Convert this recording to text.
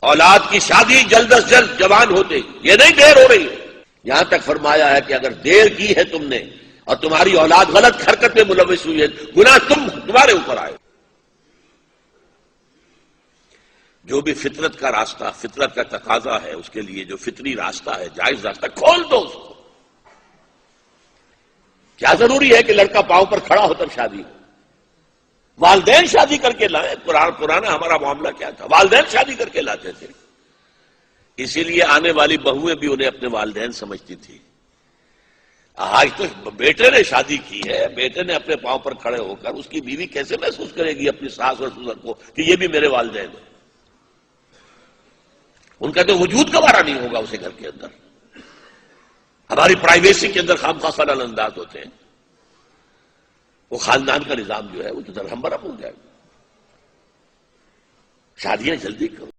اولاد کی شادی جلد از جلد جوان ہوتے، یہ نہیں دیر ہو رہی. یہاں تک فرمایا ہے کہ اگر دیر کی ہے تم نے اور تمہاری اولاد غلط حرکت میں ملوث ہوئی ہے، گناہ تمہارے اوپر آئے. جو بھی فطرت کا راستہ، فطرت کا تقاضا ہے، اس کے لیے جو فطری راستہ ہے، جائز راستہ، کھول دو اس کو. کیا ضروری ہے کہ لڑکا پاؤں پر کھڑا ہو تب شادی ہو؟ والدین شادی کر کے لائے. پرانا ہمارا معاملہ کیا تھا؟ والدین شادی کر کے لاتے تھے. اسی لیے آنے والی بہویں بھی انہیں اپنے والدین سمجھتی تھی. آج تو بیٹے نے شادی کی ہے، بیٹے نے اپنے پاؤں پر کھڑے ہو کر، اس کی بیوی کیسے محسوس کرے گی اپنی ساس اور سسر کو کہ یہ بھی میرے والدین ہیں؟ ان کا تو وجود گوارا نہیں ہوگا اسے گھر کے اندر. ہماری پرائیویسی کے اندر خام خواہ خلل انداز ہوتے ہیں. وہ خاندان کا نظام جو ہے وہ تو درہم برہم ہو جائے گا. شادیاں جلدی کرو.